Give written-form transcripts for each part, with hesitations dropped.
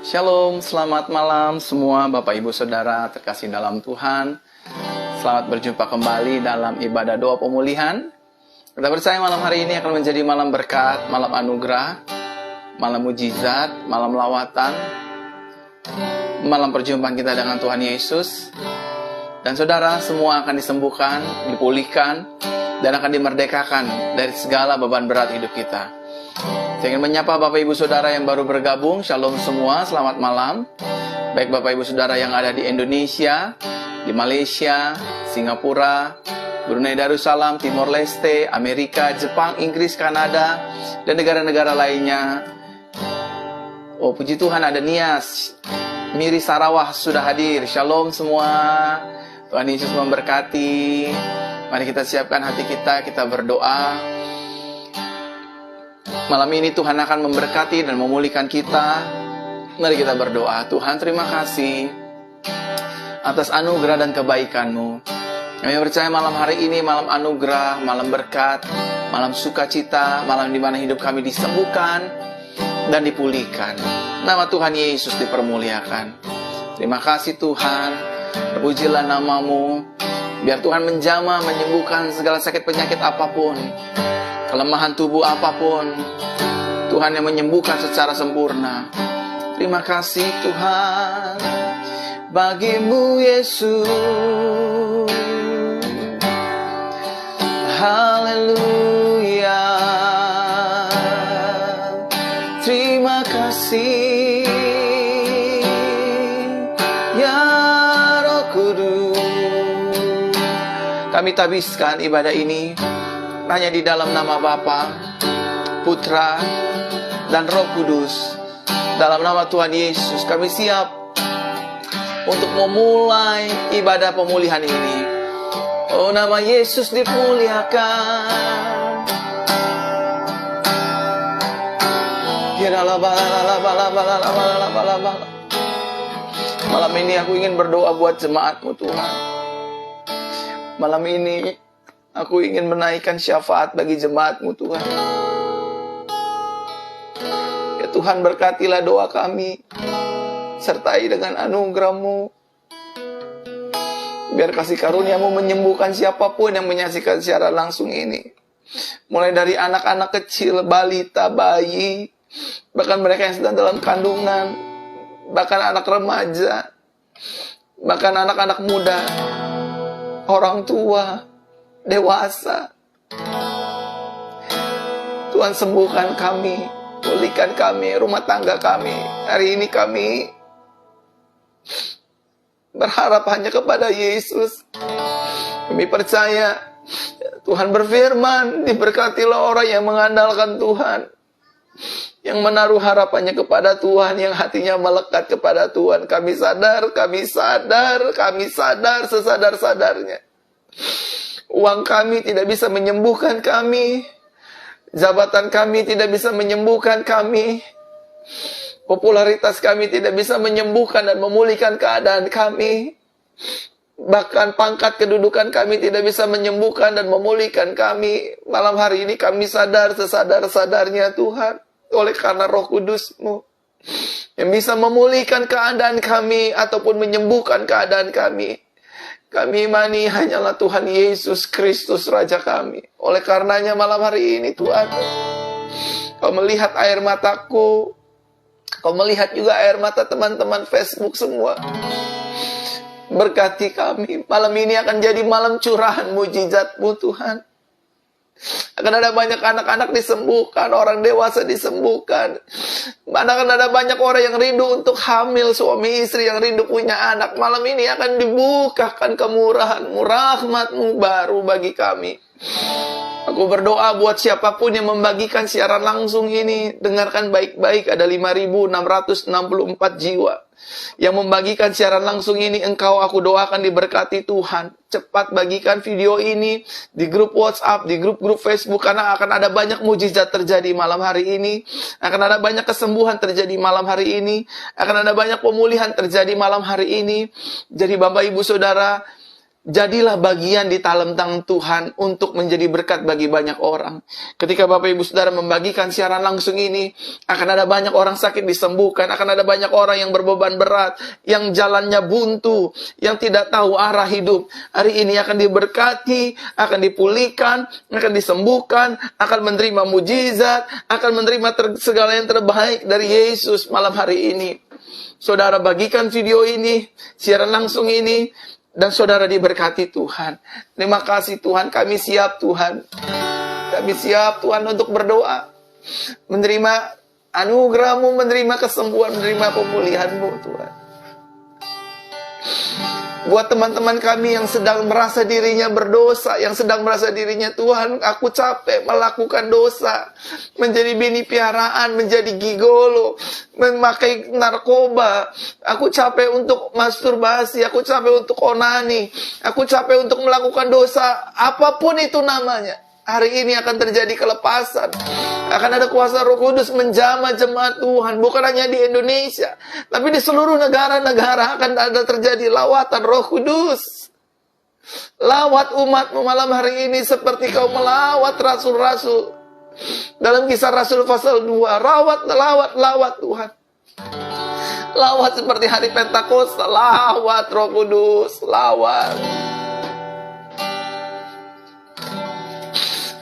Shalom, selamat malam semua Bapak Ibu Saudara terkasih dalam Tuhan. Selamat berjumpa kembali dalam ibadah doa pemulihan. Kita percaya malam hari ini akan menjadi malam berkat, malam anugerah, malam mujizat, malam lawatan, malam perjumpaan kita dengan Tuhan Yesus. Dan saudara, semua akan disembuhkan, dipulihkan, dan akan dimerdekakan dari segala beban berat hidup kita. Saya ingin menyapa Bapak Ibu Saudara yang baru bergabung. Shalom semua, selamat malam. Baik Bapak Ibu Saudara yang ada di Indonesia, di Malaysia, Singapura, Brunei Darussalam, Timor Leste, Amerika, Jepang, Inggris, Kanada, dan negara-negara lainnya. Oh, puji Tuhan, ada Nias, Miri Sarawak sudah hadir. Shalom semua. Tuhan Yesus memberkati. Mari kita siapkan hati kita berdoa. Malam ini Tuhan akan memberkati dan memulihkan kita. Mari kita berdoa. Tuhan, terima kasih atas anugerah dan kebaikan-Mu. Kami percaya malam hari ini malam anugerah, malam berkat, malam sukacita, malam di mana hidup kami disembuhkan dan dipulihkan. Nama Tuhan Yesus dipermuliakan. Terima kasih Tuhan. Terpujilah nama-Mu. Biar Tuhan menjamah, menyembuhkan segala sakit penyakit apapun, kelemahan tubuh apapun. Tuhan yang menyembuhkan secara sempurna. Terima kasih Tuhan. Bagimu Yesus. Haleluya. Terima kasih ya Roh Kudus. Kami tabiskan ibadah ini hanya di dalam nama Bapa, Putra, dan Roh Kudus. Dalam nama Tuhan Yesus, kami siap untuk memulai ibadah pemulihan ini. Oh, nama Yesus dimuliakan. Malam ini aku ingin berdoa buat jemaat-Mu Tuhan. Malam ini aku ingin menaikkan syafaat bagi jemaat-Mu Tuhan. Ya Tuhan, berkatilah doa kami, sertai dengan anugerah-Mu. Biar kasih karunia-Mu menyembuhkan siapapun yang menyaksikan secara langsung ini. Mulai dari anak-anak kecil, balita, bayi, bahkan mereka yang sedang dalam kandungan, bahkan anak remaja, bahkan anak-anak muda, orang tua, dewasa. Tuhan, sembuhkan kami, pulihkan kami, rumah tangga kami. Hari ini kami berharap hanya kepada Yesus. Kami percaya Tuhan berfirman, diberkatilah orang yang mengandalkan Tuhan, yang menaruh harapannya kepada Tuhan, yang hatinya melekat kepada Tuhan. Kami sadar sesadar-sadarnya. Uang kami tidak bisa menyembuhkan kami. Jabatan kami tidak bisa menyembuhkan kami. Popularitas kami tidak bisa menyembuhkan dan memulihkan keadaan kami. Bahkan pangkat kedudukan kami tidak bisa menyembuhkan dan memulihkan kami. Malam hari ini kami sadar sesadar-sadarnya Tuhan. Oleh karena Roh Kudus-Mu yang bisa memulihkan keadaan kami ataupun menyembuhkan keadaan kami. Kami imani hanyalah Tuhan Yesus Kristus Raja kami. Oleh karenanya malam hari ini Tuhan, Kau melihat air mataku, Kau melihat juga air mata teman-teman Facebook semua. Berkati kami. Malam ini akan jadi malam curahan mujizat-Mu Tuhan. Akan ada banyak anak-anak disembuhkan, orang dewasa disembuhkan. Akan ada banyak orang yang rindu untuk hamil, suami istri yang rindu punya anak. Malam ini akan dibukakan kemurahan-Mu, rahmat-Mu baru bagi kami. Aku berdoa buat siapapun yang membagikan siaran langsung ini. Dengarkan baik-baik, ada 5.664 jiwa yang membagikan siaran langsung ini. Engkau, aku doakan diberkati Tuhan. Cepat bagikan video ini di grup WhatsApp, di grup-grup Facebook, karena akan ada banyak mujizat terjadi malam hari ini. Akan ada banyak kesembuhan terjadi malam hari ini. Akan ada banyak pemulihan terjadi malam hari ini. Jadi Bapak Ibu Saudara, Jadilah bagian di dalam tangan Tuhan untuk menjadi berkat bagi banyak orang. Ketika Bapak Ibu Saudara membagikan siaran langsung ini, akan ada banyak orang sakit disembuhkan, akan ada banyak orang yang berbeban berat, yang jalannya buntu, yang tidak tahu arah hidup. Hari ini akan diberkati, akan dipulihkan, akan disembuhkan, akan menerima mujizat, akan menerima segala yang terbaik dari Yesus malam hari ini. Saudara bagikan video ini, siaran langsung ini, dan saudara diberkati Tuhan. Terima kasih Tuhan, kami siap Tuhan. Kami siap Tuhan untuk berdoa. Menerima anugerah-Mu, menerima kesembuhan, menerima pemulihan-Mu Tuhan. Buat teman-teman kami yang sedang merasa dirinya berdosa, yang sedang merasa dirinya, Tuhan, aku capek melakukan dosa, menjadi bini piaraan, menjadi gigolo, memakai narkoba, aku capek untuk masturbasi, aku capek untuk onani, aku capek untuk melakukan dosa, apapun itu namanya. Hari ini akan terjadi kelepasan. Akan ada kuasa Roh Kudus menjamah jemaat Tuhan. Bukan hanya di Indonesia, tapi di seluruh negara-negara akan ada terjadi lawatan Roh Kudus. Lawat umat-Mu malam hari ini seperti Kau melawat rasul-rasul. Dalam Kisah Rasul pasal 2. Lawat Tuhan. Lawat seperti hari Pentakosta. Lawat Roh Kudus. Lawat.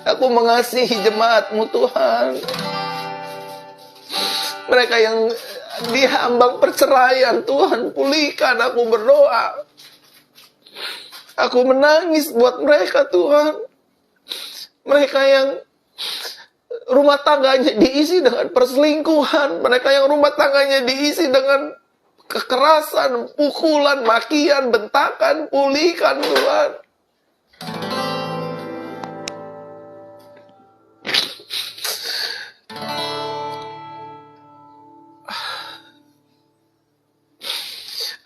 Aku mengasihi jemaat-Mu Tuhan. Mereka yang dihambang perceraian, Tuhan pulihkan, aku berdoa. Aku menangis buat mereka Tuhan. Mereka yang rumah tangganya diisi dengan perselingkuhan. Mereka yang rumah tangganya diisi dengan kekerasan, pukulan, makian, bentakan, pulihkan Tuhan.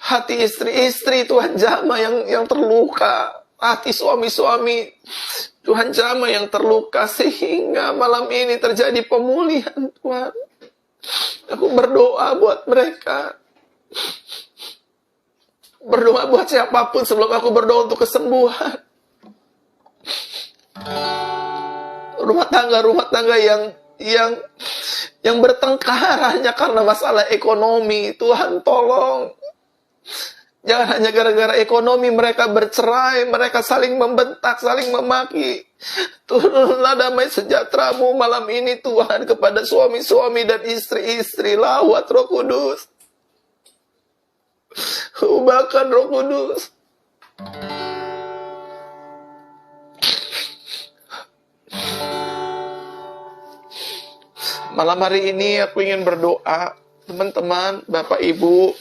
Hati istri-istri Tuhan jamah yang terluka. Hati suami-suami Tuhan jamah yang terluka. Sehingga malam ini terjadi pemulihan Tuhan. Aku berdoa buat mereka. Berdoa buat siapapun sebelum aku berdoa untuk kesembuhan. Rumah tangga yang bertengkar hanya karena masalah ekonomi. Tuhan tolong. Jangan hanya gara-gara ekonomi mereka bercerai, mereka saling membentak, saling memaki. Turunlah damai sejahtera-Mu malam ini Tuhan kepada suami-suami dan istri-istri. Lawat Roh Kudus. Ubahkan Roh Kudus. Malam hari ini aku ingin berdoa, teman-teman, Bapak Ibu,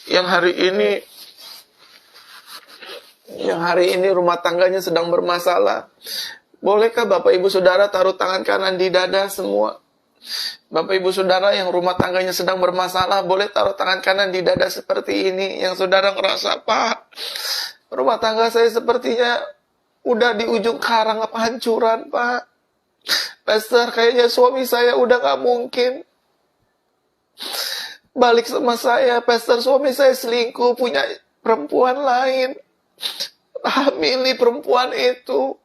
yang hari ini rumah tangganya sedang bermasalah. Bolehkah Bapak Ibu Saudara taruh tangan kanan di dada semua? Bapak Ibu Saudara yang rumah tangganya sedang bermasalah, boleh taruh tangan kanan di dada seperti ini. Yang saudara ngerasa, Pak, rumah tangga saya sepertinya udah di ujung karang kehancuran, Pak. Pastor, kayaknya suami saya udah gak mungkin balik sama saya. Pastor, suami saya selingkuh, punya perempuan lain. Hamili perempuan itu.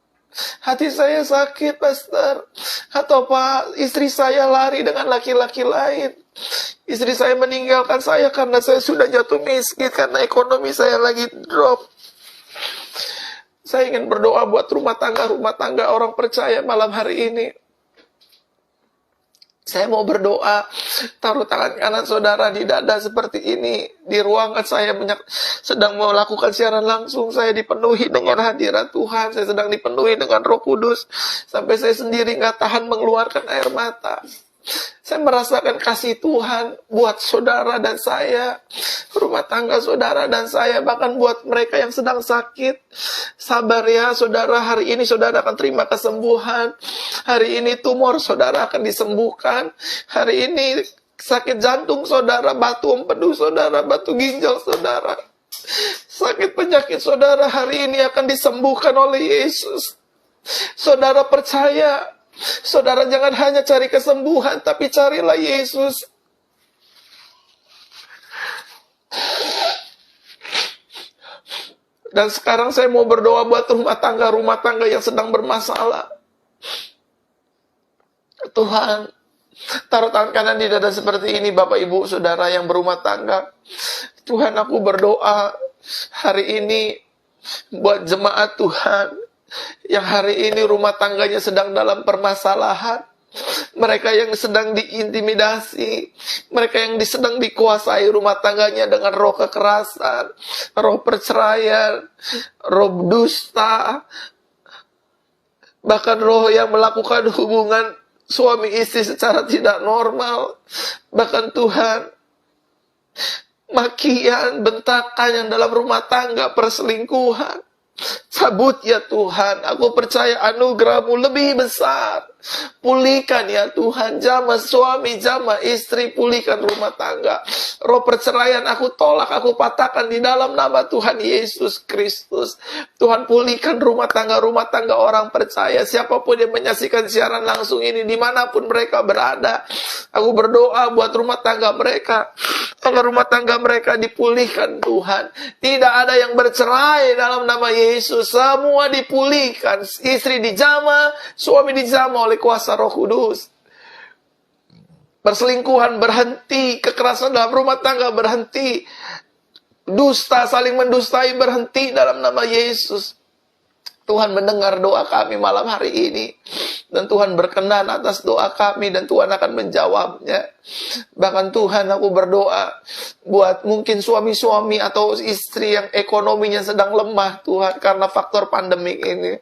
Hati saya sakit, Pastor. Atau Pak, istri saya lari dengan laki-laki lain. Istri saya meninggalkan saya karena saya sudah jatuh miskin, karena ekonomi saya lagi drop. Saya ingin berdoa buat rumah tangga orang percaya malam hari ini. Saya mau berdoa, taruh tangan kanan saudara di dada seperti ini. Di ruangan saya sedang melakukan siaran langsung, saya dipenuhi dengan hadirat Tuhan. Saya sedang dipenuhi dengan Roh Kudus. Sampai saya sendiri gak tahan mengeluarkan air mata. Saya merasakan kasih Tuhan buat saudara dan saya, rumah tangga saudara dan saya, bahkan buat mereka yang sedang sakit. Sabar ya saudara, hari ini saudara akan terima kesembuhan. Hari ini tumor saudara akan disembuhkan. Hari ini sakit jantung saudara, batu empedu saudara, batu ginjal saudara, sakit penyakit saudara hari ini akan disembuhkan oleh Yesus. Saudara percaya. Saudara jangan hanya cari kesembuhan, tapi carilah Yesus. Dan sekarang saya mau berdoa buat rumah tangga yang sedang bermasalah. Tuhan, taruh tangan kanan di dada seperti ini, Bapak, Ibu, Saudara yang berumah tangga. Tuhan, aku berdoa hari ini buat jemaat Tuhan yang hari ini rumah tangganya sedang dalam permasalahan. Mereka yang sedang diintimidasi, mereka yang sedang dikuasai rumah tangganya dengan roh kekerasan, roh perceraian, roh dusta, bahkan roh yang melakukan hubungan suami istri secara tidak normal. Bahkan Tuhan, makian, bentakan yang dalam rumah tangga, perselingkuhan, cabut ya Tuhan. Aku percaya anugerah-Mu lebih besar. Pulihkan ya Tuhan, jamah suami, jamah istri, pulihkan rumah tangga. Roh perceraian aku tolak, aku patahkan di dalam nama Tuhan Yesus Kristus. Tuhan, pulihkan rumah tangga orang percaya. Siapapun yang menyaksikan siaran langsung ini, dimanapun mereka berada, aku berdoa buat rumah tangga mereka, agar rumah tangga mereka dipulihkan Tuhan. Tidak ada yang bercerai dalam nama Yesus. Semua dipulihkan. Istri dijamah, suami dijamah oleh kuasa Roh Kudus. Perselingkuhan berhenti, kekerasan dalam rumah tangga berhenti, dusta, saling mendustai berhenti dalam nama Yesus. Tuhan mendengar doa kami malam hari ini, dan Tuhan berkenan atas doa kami, dan Tuhan akan menjawabnya. Bahkan Tuhan, aku berdoa buat mungkin suami-suami atau istri yang ekonominya sedang lemah Tuhan karena faktor pandemik ini.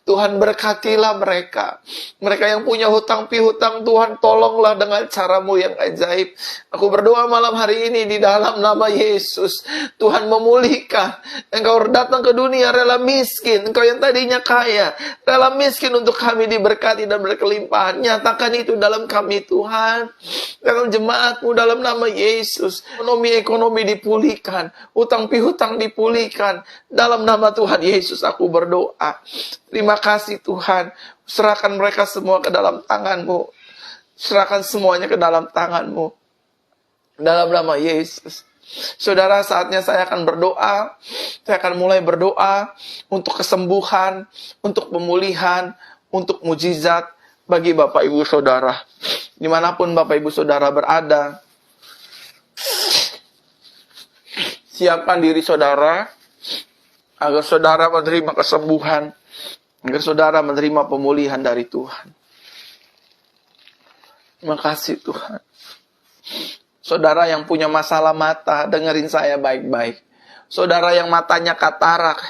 Tuhan, berkatilah mereka. Mereka yang punya hutang piutang, Tuhan tolonglah dengan cara-Mu yang ajaib. Aku berdoa malam hari ini di dalam nama Yesus. Tuhan memulihkan. Engkau datang ke dunia rela miskin. Engkau yang tadinya kaya, rela miskin untuk kami diberkati dan berkelimpahan. Nyatakan itu dalam kami Tuhan, dalam jemaat-Mu, dalam nama Yesus. Ekonomi dipulihkan, hutang piutang dipulihkan. Dalam nama Tuhan Yesus aku berdoa. Terima kasih Tuhan. Serahkan mereka semua ke dalam tangan-Mu. Serahkan semuanya ke dalam tangan-Mu. Dalam nama Yesus. Saudara, saatnya saya akan berdoa. Saya akan mulai berdoa untuk kesembuhan, untuk pemulihan, untuk mujizat bagi Bapak Ibu Saudara. Dimanapun Bapak Ibu Saudara berada, siapkan diri saudara agar saudara menerima kesembuhan, agar saudara menerima pemulihan dari Tuhan. Terima kasih Tuhan. Saudara yang punya masalah mata, dengerin saya baik-baik. Saudara yang matanya katarak,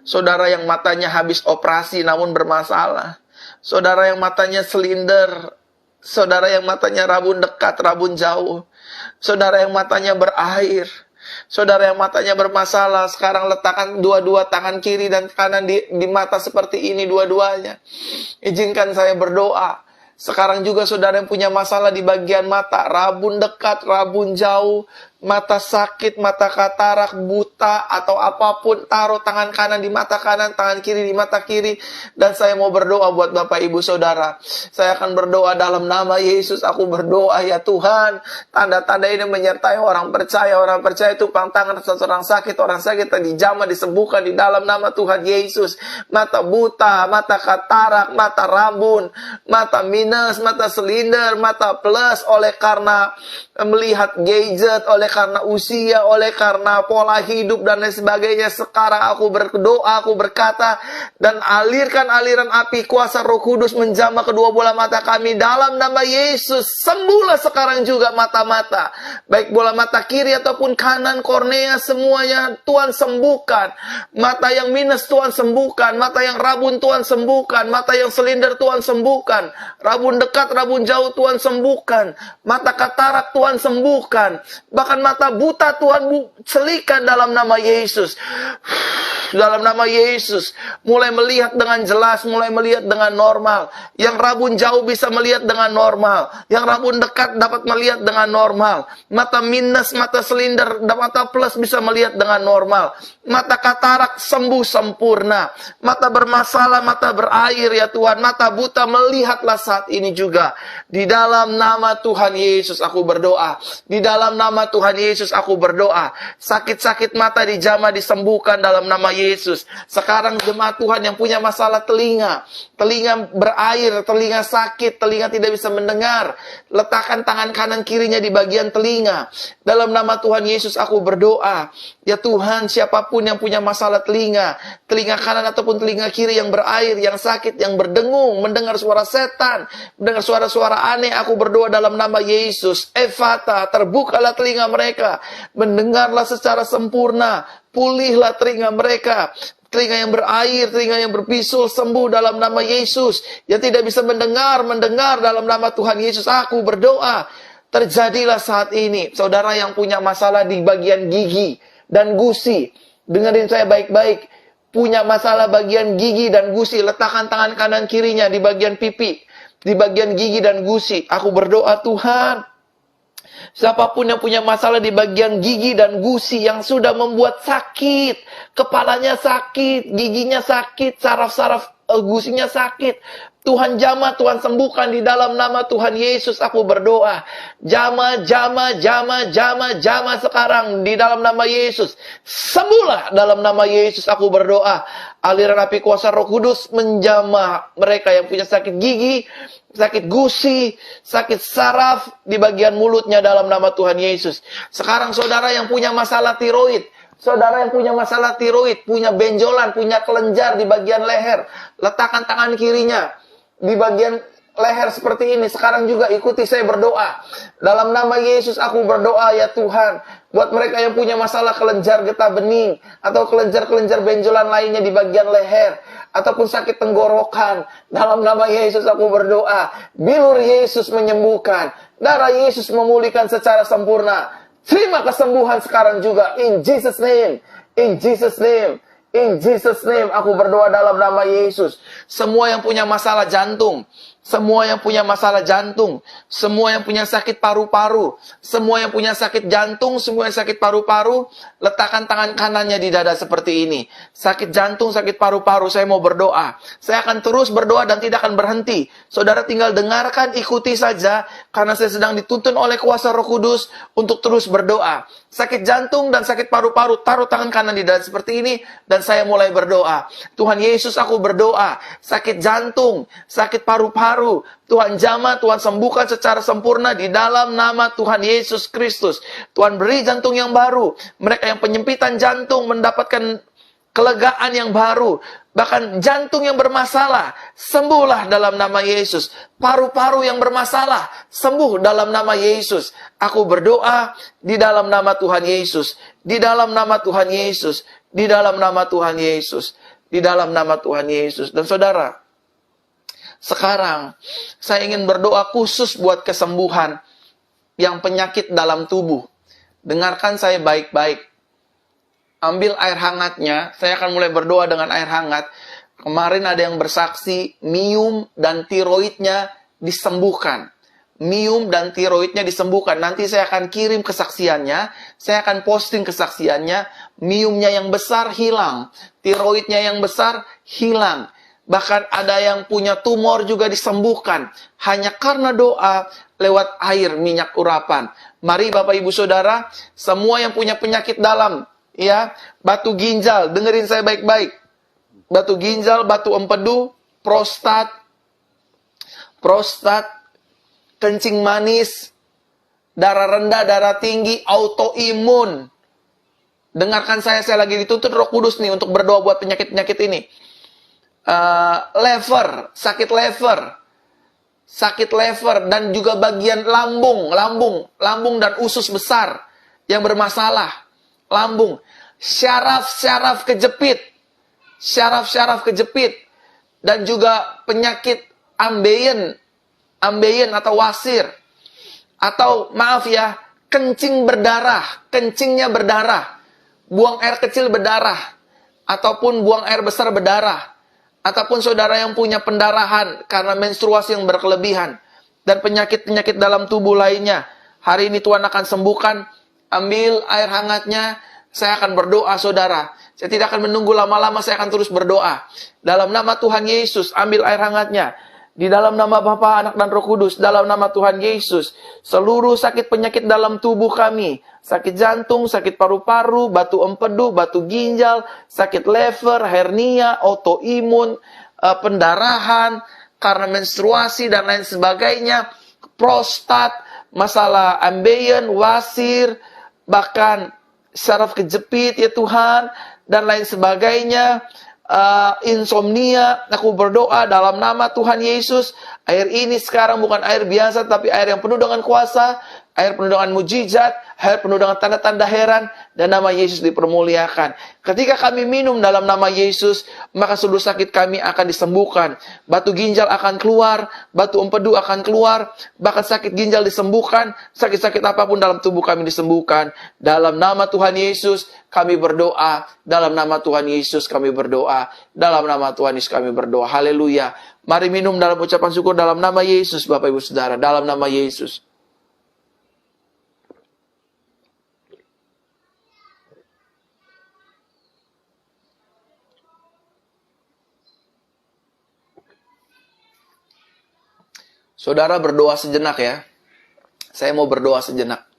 saudara yang matanya habis operasi namun bermasalah, saudara yang matanya silinder, saudara yang matanya rabun dekat, rabun jauh, saudara yang matanya berair, saudara yang matanya bermasalah, sekarang letakkan dua-dua tangan kiri dan kanan di mata seperti ini dua-duanya. Izinkan saya berdoa. Sekarang juga saudara yang punya masalah di bagian mata, rabun dekat, rabun jauh, mata sakit, mata katarak, buta, atau apapun, taruh tangan kanan di mata kanan, tangan kiri di mata kiri. Dan saya mau berdoa buat Bapak Ibu Saudara. Saya akan berdoa dalam nama Yesus. Aku berdoa ya Tuhan, tanda-tanda ini menyertai orang percaya. Orang percaya itu tangan orang sakit dijamah, disembuhkan di dalam nama Tuhan Yesus. Mata buta, mata katarak, mata rabun, mata minus, mata silinder, mata plus oleh karena melihat gadget, oleh karena usia, oleh karena pola hidup dan lain sebagainya. Sekarang aku berdoa, aku berkata, dan alirkan aliran api kuasa Roh Kudus menjamah kedua bola mata kami dalam nama Yesus. Sembuhlah sekarang juga mata-mata, baik bola mata kiri ataupun kanan, kornea, semuanya Tuhan sembuhkan. Mata yang minus Tuhan sembuhkan, mata yang rabun Tuhan sembuhkan, mata yang silinder Tuhan sembuhkan, rabun dekat, rabun jauh Tuhan sembuhkan, mata katarak Tuhan sembuhkan, bahkan mata buta Tuhan celikan dalam nama Yesus. Dalam nama Yesus, mulai melihat dengan jelas, mulai melihat dengan normal. Yang rabun jauh bisa melihat dengan normal, yang rabun dekat dapat melihat dengan normal. Mata minus, mata silinder, dan mata plus bisa melihat dengan normal. Mata katarak sembuh sempurna. Mata bermasalah, mata berair ya Tuhan, mata buta melihatlah saat ini juga. Di dalam nama Tuhan Yesus aku berdoa. Di dalam nama Tuhan Yesus aku berdoa. Sakit-sakit mata dijamah, disembuhkan dalam nama Yesus. Sekarang jemaat Tuhan yang punya masalah telinga berair, telinga sakit, telinga tidak bisa mendengar, letakkan tangan kanan kirinya di bagian telinga. Dalam nama Tuhan Yesus aku berdoa, ya Tuhan, siapapun yang punya masalah telinga kanan ataupun telinga kiri yang berair, yang sakit, yang berdengung, mendengar suara setan, mendengar suara-suara aneh, aku berdoa dalam nama Yesus. Efata, terbukalah telinga mereka, mendengarlah secara sempurna, pulihlah telinga mereka. Telinga yang berair, telinga yang berbisul, sembuh dalam nama Yesus. Yang tidak bisa mendengar dalam nama Tuhan Yesus. Aku berdoa, terjadilah saat ini. Saudara yang punya masalah di bagian gigi dan gusi, dengerin saya baik-baik. Punya masalah bagian gigi dan gusi, letakkan tangan kanan kirinya di bagian pipi, di bagian gigi dan gusi. Aku berdoa, Tuhan, siapapun yang punya masalah di bagian gigi dan gusi yang sudah membuat sakit, kepalanya sakit, giginya sakit, saraf-saraf gusinya sakit, Tuhan jamah, Tuhan sembuhkan di dalam nama Tuhan Yesus. Aku berdoa, jamah sekarang di dalam nama Yesus. Sembuhlah dalam nama Yesus. Aku berdoa, aliran api kuasa Roh Kudus menjamah mereka yang punya sakit gigi, sakit gusi, sakit saraf di bagian mulutnya dalam nama Tuhan Yesus. Sekarang saudara yang punya masalah tiroid, saudara yang punya masalah tiroid, punya benjolan, punya kelenjar di bagian leher, letakkan tangan kirinya di bagian leher seperti ini. Sekarang juga ikuti saya berdoa. Dalam nama Yesus aku berdoa, ya Tuhan, buat mereka yang punya masalah kelenjar getah bening atau kelenjar-kelenjar benjolan lainnya di bagian leher, ataupun sakit tenggorokan, dalam nama Yesus aku berdoa, bilur Yesus menyembuhkan, darah Yesus memulihkan secara sempurna. Terima kesembuhan sekarang juga, in Jesus name, in Jesus name, in Jesus name. Aku berdoa dalam nama Yesus. Semua yang punya masalah jantung, semua yang punya masalah jantung, semua yang punya sakit paru-paru, semua yang punya sakit jantung, semua yang sakit paru-paru, letakkan tangan kanannya di dada seperti ini. Sakit jantung, sakit paru-paru, saya mau berdoa. Saya akan terus berdoa dan tidak akan berhenti. Saudara tinggal dengarkan, ikuti saja, karena saya sedang dituntun oleh kuasa Roh Kudus untuk terus berdoa. Sakit jantung dan sakit paru-paru, taruh tangan kanan di dada seperti ini, dan saya mulai berdoa. Tuhan Yesus, aku berdoa, sakit jantung, sakit paru-paru, Tuhan jamah, Tuhan sembuhkan secara sempurna di dalam nama Tuhan Yesus Kristus. Tuhan beri jantung yang baru. Mereka yang penyempitan jantung mendapatkan kelegaan yang baru. Bahkan jantung yang bermasalah, sembuhlah dalam nama Yesus. Paru-paru yang bermasalah, sembuh dalam nama Yesus. Aku berdoa di dalam nama Tuhan Yesus. Di dalam nama Tuhan Yesus. Di dalam nama Tuhan Yesus. Di dalam nama Tuhan Yesus. Dan saudara, sekarang saya ingin berdoa khusus buat kesembuhan yang penyakit dalam tubuh. Dengarkan saya baik-baik. Ambil air hangatnya, saya akan mulai berdoa dengan air hangat. Kemarin ada yang bersaksi, mium dan tiroidnya disembuhkan. Mium dan tiroidnya disembuhkan. Nanti saya akan kirim kesaksiannya, saya akan posting kesaksiannya. Miumnya yang besar hilang, tiroidnya yang besar hilang. Bahkan ada yang punya tumor juga disembuhkan. Hanya karena doa lewat air minyak urapan. Mari Bapak Ibu Saudara, semua yang punya penyakit dalam, ya, batu ginjal, dengerin saya baik-baik. Batu ginjal, batu empedu, prostat, kencing manis, darah rendah, darah tinggi, autoimun. Dengarkan saya lagi dituntut Roh Kudus nih untuk berdoa buat penyakit-penyakit ini. Lever, sakit lever, dan juga bagian lambung dan usus besar yang bermasalah. Lambung, syaraf kejepit, dan juga penyakit ambeien atau wasir, atau maaf ya, kencingnya berdarah, buang air kecil berdarah, ataupun buang air besar berdarah, ataupun saudara yang punya pendarahan karena menstruasi yang berkelebihan, dan penyakit-penyakit dalam tubuh lainnya. Hari ini Tuhan akan sembuhkan. Ambil air hangatnya, saya akan berdoa saudara. Saya tidak akan menunggu lama-lama, saya akan terus berdoa. Dalam nama Tuhan Yesus, ambil air hangatnya. Di dalam nama Bapa, Anak, dan Roh Kudus, dalam nama Tuhan Yesus, seluruh sakit penyakit dalam tubuh kami, sakit jantung, sakit paru-paru, batu empedu, batu ginjal, sakit lever, hernia, autoimun, pendarahan, karena menstruasi, dan lain sebagainya, prostat, masalah ambeien, wasir, bahkan saraf kejepit, ya Tuhan, dan lain sebagainya, insomnia. Aku berdoa dalam nama Tuhan Yesus, air ini sekarang bukan air biasa, tapi air yang penuh dengan kuasa, air penuh dengan mujizat, air penuh dengan tanda-tanda heran, dan nama Yesus dipermuliakan. Ketika kami minum dalam nama Yesus, maka seluruh sakit kami akan disembuhkan. Batu ginjal akan keluar, batu empedu akan keluar, bahkan sakit ginjal disembuhkan, sakit-sakit apapun dalam tubuh kami disembuhkan. Dalam nama Tuhan Yesus, kami berdoa. Dalam nama Tuhan Yesus kami berdoa. Dalam nama Tuhan Yesus kami berdoa. Haleluya. Mari minum dalam ucapan syukur dalam nama Yesus, Bapak Ibu Saudara. Dalam nama Yesus. Saudara berdoa sejenak ya. Saya mau berdoa sejenak.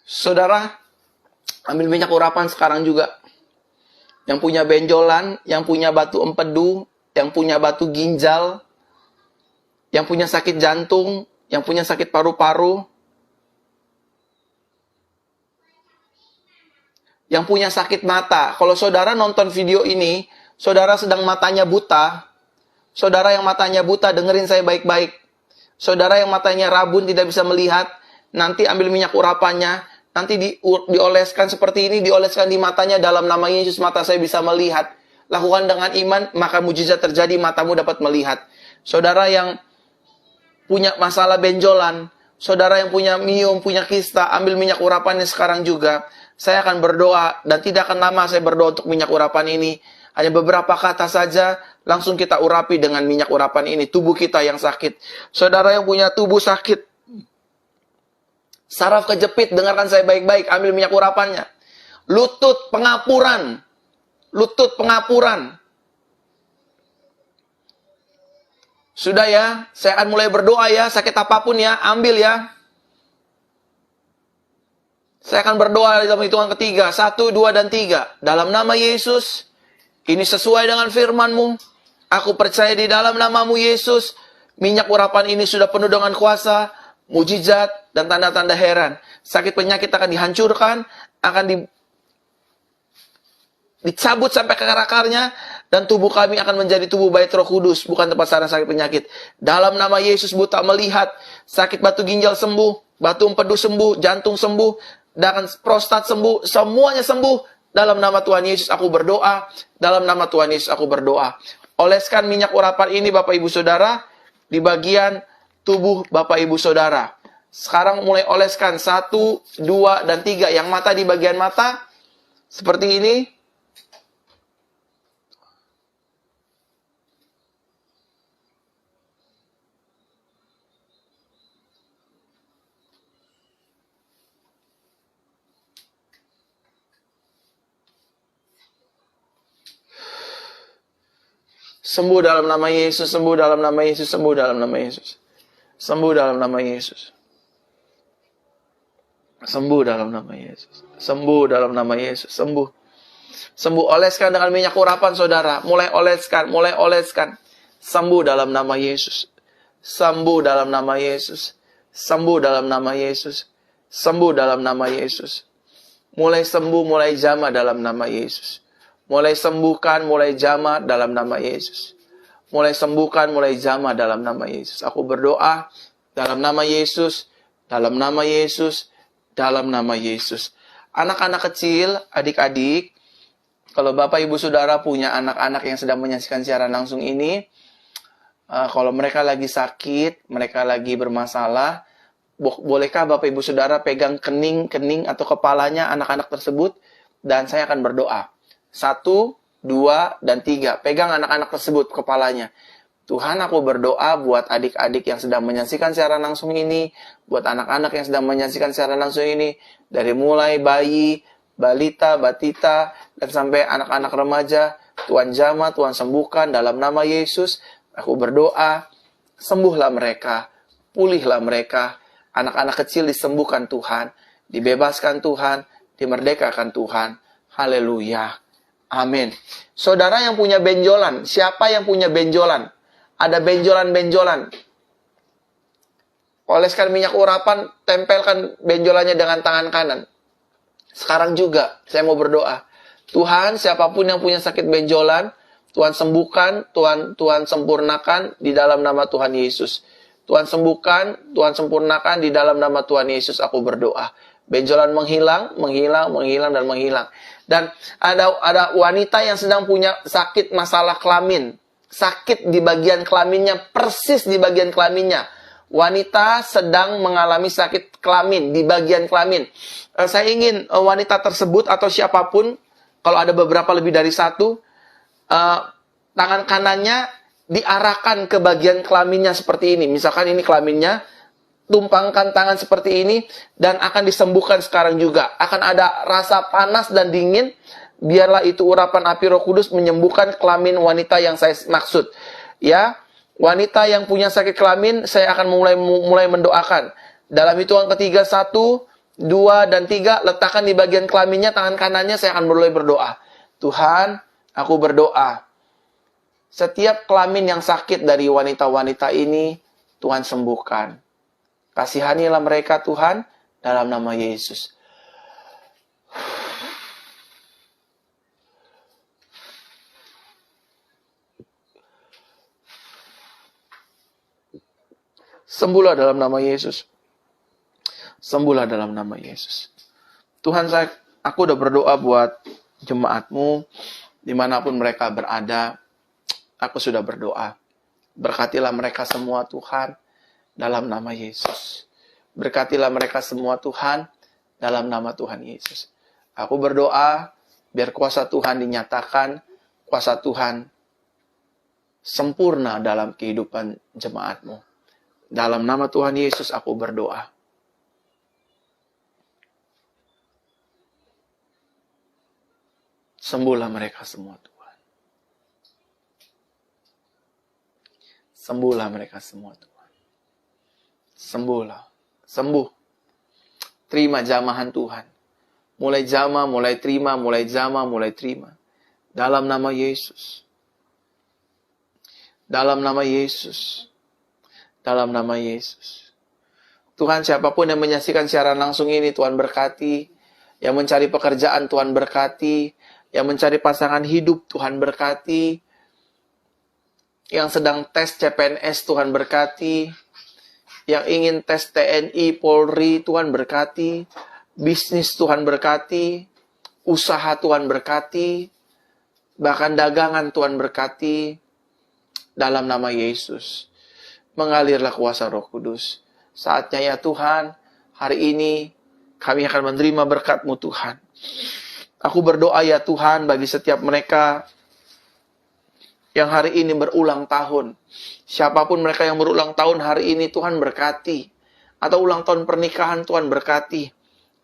Saudara, ambil minyak urapan sekarang juga. Yang punya benjolan, yang punya batu empedu, yang punya batu ginjal, yang punya sakit jantung, yang punya sakit paru-paru, yang punya sakit mata. Kalau saudara nonton video ini, saudara sedang matanya buta, saudara yang matanya buta, dengerin saya baik-baik. Saudara yang matanya rabun, tidak bisa melihat, nanti ambil minyak urapannya, nanti dioleskan seperti ini, dioleskan di matanya, dalam nama Yesus mata saya bisa melihat. Lakukan dengan iman, maka mujizat terjadi, matamu dapat melihat. Saudara yang punya masalah benjolan, saudara yang punya miom, punya kista, ambil minyak urapannya sekarang juga. Saya akan berdoa, dan tidak akan lama saya berdoa untuk minyak urapan ini. Hanya beberapa kata saja, langsung kita urapi dengan minyak urapan ini. Tubuh kita yang sakit. Saudara yang punya tubuh sakit, saraf kejepit, dengarkan saya baik-baik, ambil minyak urapannya. Lutut pengapuran. Lutut pengapuran. Sudah ya, saya akan mulai berdoa ya, sakit apapun ya, ambil ya. Saya akan berdoa dalam hitungan ketiga, 1, 2, dan 3. Dalam nama Yesus, ini sesuai dengan firman-Mu. Aku percaya di dalam nama-Mu Yesus, minyak urapan ini sudah penuh dengan kuasa, mujizat, dan tanda-tanda heran. Sakit penyakit akan dihancurkan, akan dicabut sampai ke akar-akarnya, dan tubuh kami akan menjadi tubuh bait Roh Kudus, bukan tempat sarana sakit penyakit. Dalam nama Yesus, buta melihat, sakit batu ginjal sembuh, batu empedu sembuh, jantung sembuh, dan prostat sembuh, semuanya sembuh. Dalam nama Tuhan Yesus aku berdoa, dalam nama Tuhan Yesus aku berdoa. Oleskan minyak urapan ini Bapak Ibu Saudara, di bagian tubuh Bapak Ibu Saudara. Sekarang mulai oleskan 1, 2, dan 3. Yang mata di bagian mata. Seperti ini. Sembuh dalam nama Yesus, sembuh dalam nama Yesus, sembuh dalam nama Yesus. Sembuh dalam nama Yesus. Sembuh dalam nama Yesus. Sembuh dalam nama Yesus. Sembuh. Sembuh, oleskan dengan minyak urapan saudara. Mulai oleskan, mulai oleskan. Sembuh dalam nama Yesus. Sembuh dalam nama Yesus. Sembuh dalam nama Yesus. Sembuh dalam nama Yesus. Mulai sembuh, mulai jamah dalam nama Yesus. Mulai sembuhkan, mulai jamah dalam nama Yesus. Mulai sembuhkan, mulai jamah dalam nama Yesus. Aku berdoa dalam nama Yesus, dalam nama Yesus, dalam nama Yesus. anak-anak kecil, adik-adik, kalau Bapak Ibu Saudara punya anak-anak yang sedang menyaksikan siaran langsung ini, kalau mereka lagi sakit, mereka lagi bermasalah, bolehkah Bapak Ibu Saudara pegang kening atau kepalanya anak-anak tersebut, dan saya akan berdoa. 1, 2, dan 3. Pegang anak-anak tersebut kepalanya. Tuhan, aku berdoa buat adik-adik yang sedang menyaksikan siaran langsung ini, buat anak-anak yang sedang menyaksikan siaran langsung ini, dari mulai bayi, balita, batita, dan sampai anak-anak remaja. Tuhan jamah, Tuhan sembuhkan dalam nama Yesus. Aku berdoa, sembuhlah mereka, pulihlah mereka. Anak-anak kecil disembuhkan Tuhan, dibebaskan Tuhan, dimerdekakan Tuhan. Haleluya. Amin. Saudara yang punya benjolan, siapa yang punya benjolan? Ada benjolan-benjolan. Oleskan minyak urapan, tempelkan benjolannya dengan tangan kanan. Sekarang juga, saya mau berdoa. Tuhan, siapapun yang punya sakit benjolan, Tuhan sembuhkan, Tuhan sempurnakan di dalam nama Tuhan Yesus. Tuhan sembuhkan, Tuhan sempurnakan di dalam nama Tuhan Yesus. Aku berdoa. Benjolan menghilang, dan menghilang. Dan ada wanita yang sedang punya sakit masalah kelamin. Sakit di bagian kelaminnya, persis di bagian kelaminnya. Wanita sedang mengalami sakit kelamin, di bagian kelamin. Saya ingin wanita tersebut atau siapapun, kalau ada beberapa lebih dari satu, tangan kanannya diarahkan ke bagian kelaminnya seperti ini. Misalkan ini kelaminnya, tumpangkan tangan seperti ini, dan akan disembuhkan sekarang juga. Akan ada rasa panas dan dingin, biarlah itu urapan api Roh Kudus menyembuhkan kelamin wanita yang saya maksud. Ya, wanita yang punya sakit kelamin, saya akan mulai mendoakan. Dalam hitungan ketiga, 1, 2, dan 3, letakkan di bagian kelaminnya, tangan kanannya, saya akan mulai berdoa. Tuhan, aku berdoa. Setiap kelamin yang sakit dari wanita-wanita ini, Tuhan sembuhkan. Kasihanilah mereka Tuhan, dalam nama Yesus. Sembuhlah dalam nama Yesus. Sembuhlah dalam nama Yesus. Tuhan, aku udah berdoa buat jemaat-Mu, dimanapun mereka berada. Aku sudah berdoa. Berkatilah mereka semua Tuhan, dalam nama Yesus. Berkatilah mereka semua Tuhan, dalam nama Tuhan Yesus. Aku berdoa, biar kuasa Tuhan dinyatakan, kuasa Tuhan sempurna dalam kehidupan jemaat-Mu. Dalam nama Tuhan Yesus aku berdoa. Sembuhlah mereka semua Tuhan. Sembuhlah mereka semua Tuhan. Sembuhlah. Sembuh. Terima jamahan Tuhan. Mulai jamah, mulai terima, mulai jamah, mulai terima. Dalam nama Yesus. Dalam nama Yesus. Dalam nama Yesus. Tuhan, siapapun yang menyaksikan siaran langsung ini, Tuhan berkati. Yang mencari pekerjaan, Tuhan berkati. Yang mencari pasangan hidup, Tuhan berkati. Yang sedang tes CPNS, Tuhan berkati. Yang ingin tes TNI, Polri, Tuhan berkati. Bisnis, Tuhan berkati. Usaha, Tuhan berkati. Bahkan dagangan, Tuhan berkati. Dalam nama Yesus. Mengalirlah kuasa Roh Kudus. Saatnya ya Tuhan, hari ini kami akan menerima berkat-Mu Tuhan. Aku berdoa ya Tuhan bagi setiap mereka yang hari ini berulang tahun. Siapapun mereka yang berulang tahun hari ini, Tuhan berkati. Atau ulang tahun pernikahan, Tuhan berkati.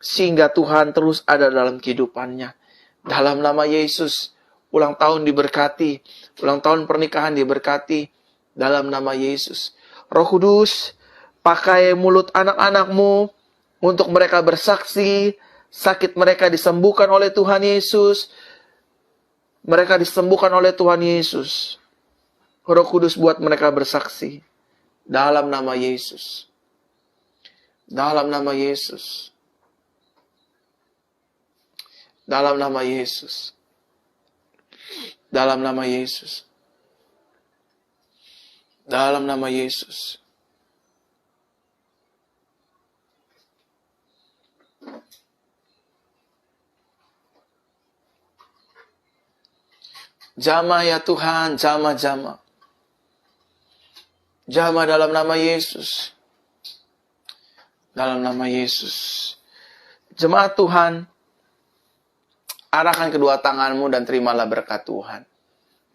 Sehingga Tuhan terus ada dalam kehidupannya. Dalam nama Yesus, ulang tahun diberkati. Ulang tahun pernikahan diberkati. Dalam nama Yesus. Roh Kudus, pakai mulut anak-anak-Mu untuk mereka bersaksi. Sakit mereka disembuhkan oleh Tuhan Yesus. Mereka disembuhkan oleh Tuhan Yesus. Roh Kudus buat mereka bersaksi. Dalam nama Yesus. Dalam nama Yesus. Dalam nama Yesus. Dalam nama Yesus. Dalam nama Yesus. Jamah ya Tuhan, jamah. Jamah dalam nama Yesus. Dalam nama Yesus. Jemaat Tuhan, arahkan kedua tanganmu dan terimalah berkat Tuhan.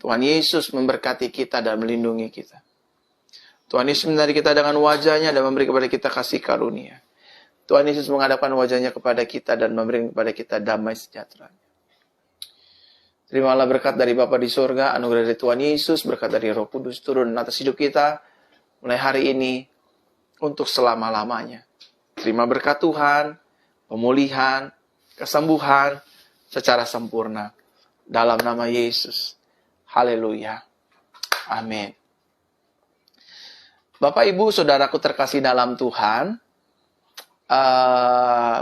Tuhan Yesus memberkati kita dan melindungi kita. Tuhan Yesus menarik kita dengan wajahnya dan memberi kepada kita kasih karunia. Tuhan Yesus menghadapkan wajahnya kepada kita dan memberi kepada kita damai sejahtera. Terimalah berkat dari Bapa di surga, anugerah dari Tuhan Yesus, berkat dari Roh Kudus turun atas hidup kita mulai hari ini untuk selama-lamanya. Terima berkat Tuhan, pemulihan, kesembuhan secara sempurna dalam nama Yesus. Haleluya. Amin. Bapak, Ibu, Saudaraku terkasih dalam Tuhan,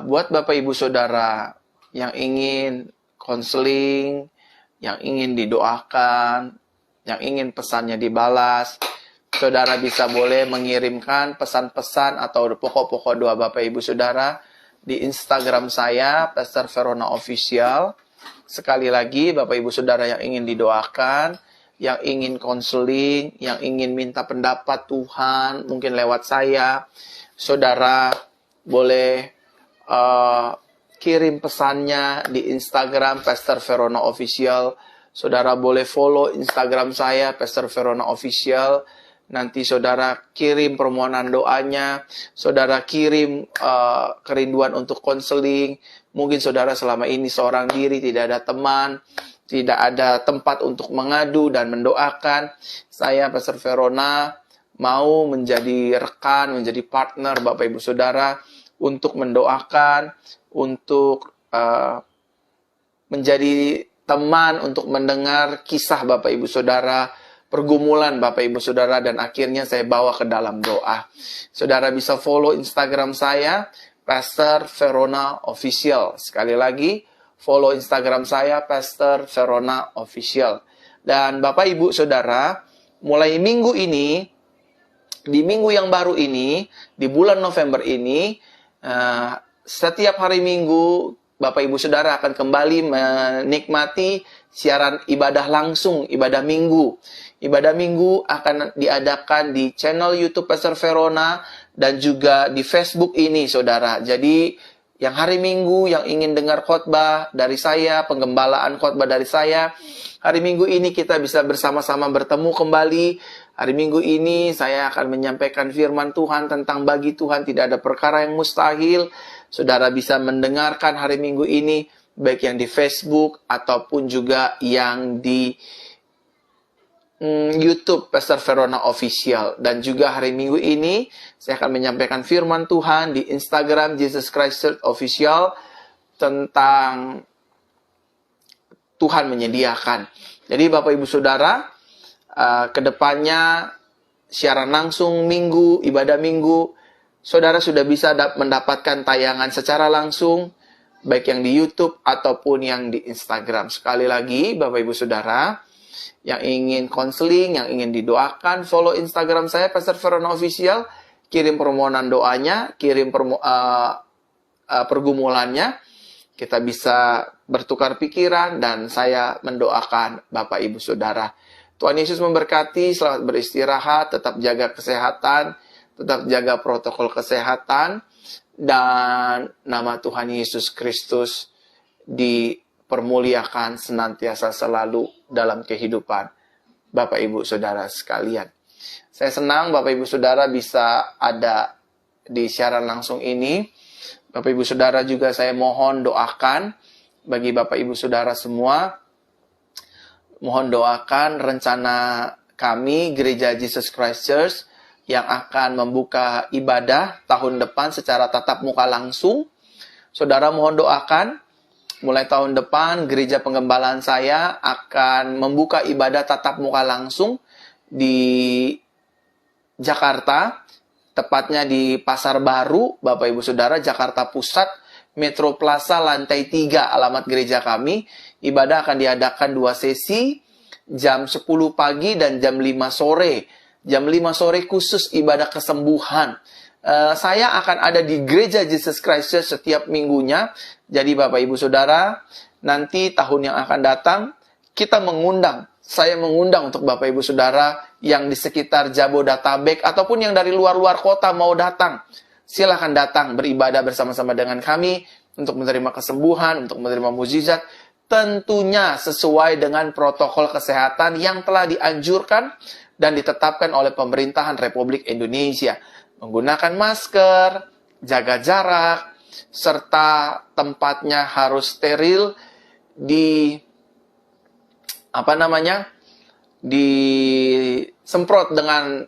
buat Bapak, Ibu, Saudara yang ingin konseling, yang ingin didoakan, yang ingin pesannya dibalas, Saudara bisa boleh mengirimkan pesan-pesan atau pokok-pokok doa Bapak, Ibu, Saudara di Instagram saya, Pastor Verona Official. Sekali lagi, Bapak, Ibu, Saudara yang ingin didoakan, yang ingin konseling, yang ingin minta pendapat Tuhan, mungkin lewat saya, Saudara boleh kirim pesannya di Instagram Pastor Verona Official. Saudara boleh follow Instagram saya Pastor Verona Official. Nanti saudara kirim permohonan doanya, saudara kirim kerinduan untuk konseling. Mungkin saudara selama ini seorang diri, tidak ada teman, tidak ada tempat untuk mengadu dan mendoakan. Saya Pastor Verona mau menjadi rekan, menjadi partner Bapak Ibu Saudara untuk mendoakan, untuk menjadi teman, untuk mendengar kisah Bapak Ibu Saudara, pergumulan Bapak Ibu Saudara, dan akhirnya saya bawa ke dalam doa. Saudara bisa follow Instagram saya, Pastor Verona Official. Sekali lagi, follow Instagram saya, Pastor Verona Official. Dan Bapak Ibu Saudara, mulai minggu ini, di minggu yang baru ini, di bulan November ini, setiap hari Minggu, Bapak Ibu Saudara akan kembali menikmati siaran ibadah langsung, ibadah minggu. Ibadah minggu akan diadakan di channel YouTube Pastor Verona dan juga di Facebook ini, Saudara. Jadi, yang hari Minggu yang ingin dengar khotbah dari saya, penggembalaan khotbah dari saya, hari Minggu ini kita bisa bersama-sama bertemu kembali. Hari Minggu ini saya akan menyampaikan firman Tuhan tentang bagi Tuhan tidak ada perkara yang mustahil. Saudara bisa mendengarkan hari Minggu ini, baik yang di Facebook ataupun juga yang di YouTube Pastor Verona Official. Dan juga hari Minggu ini saya akan menyampaikan firman Tuhan di Instagram Jesus Christ Church Official tentang Tuhan menyediakan. Jadi Bapak Ibu Saudara, kedepannya siaran langsung minggu, ibadah minggu, saudara sudah bisa mendapatkan tayangan secara langsung, baik yang di YouTube ataupun yang di Instagram. Sekali lagi, Bapak Ibu Saudara, yang ingin konseling, yang ingin didoakan, follow Instagram saya, Pastor Verona Official, kirim permohonan doanya, kirim pergumulannya, kita bisa bertukar pikiran, dan saya mendoakan Bapak Ibu Saudara. Tuhan Yesus memberkati, selamat beristirahat, tetap jaga kesehatan, tetap jaga protokol kesehatan, dan nama Tuhan Yesus Kristus dipermuliakan senantiasa selalu dalam kehidupan Bapak Ibu Saudara sekalian. Saya senang Bapak Ibu Saudara bisa ada di siaran langsung ini. Bapak Ibu Saudara juga saya mohon doakan bagi Bapak Ibu Saudara semua. Mohon doakan rencana kami, Gereja Jesus Christ Church, yang akan membuka ibadah tahun depan secara tatap muka langsung. Saudara mohon doakan, mulai tahun depan Gereja Penggembalaan saya akan membuka ibadah tatap muka langsung di Jakarta, tepatnya di Pasar Baru, Bapak Ibu Saudara, Jakarta Pusat, Metro Plaza, lantai 3, alamat gereja kami. Ibadah akan diadakan 2 sesi, jam 10 pagi dan jam 5 sore. Jam 5 sore khusus ibadah kesembuhan. Saya akan ada di Gereja Jesus Christ Church setiap minggunya. Jadi Bapak Ibu Saudara, nanti tahun yang akan datang, saya mengundang untuk Bapak Ibu Saudara yang di sekitar Jabodetabek ataupun yang dari luar-luar kota mau datang. Silakan datang beribadah bersama-sama dengan kami untuk menerima kesembuhan, untuk menerima mukjizat. Tentunya sesuai dengan protokol kesehatan yang telah dianjurkan dan ditetapkan oleh pemerintahan Republik Indonesia. Menggunakan masker, jaga jarak, serta tempatnya harus steril, disemprot dengan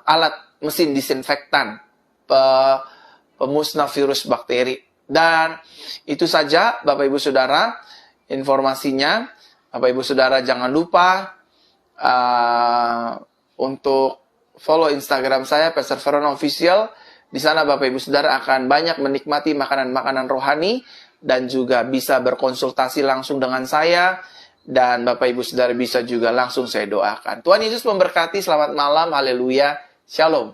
alat mesin disinfektan pemusnah virus bakteri. Dan itu saja Bapak Ibu Saudara informasinya. Bapak Ibu Saudara jangan lupa untuk follow Instagram saya, Pastor Veron Official. Di sana Bapak Ibu Saudara akan banyak menikmati makanan-makanan rohani dan juga bisa berkonsultasi langsung dengan saya. Dan Bapak Ibu Saudara bisa juga langsung saya doakan. Tuhan Yesus memberkati, selamat malam, haleluya, shalom.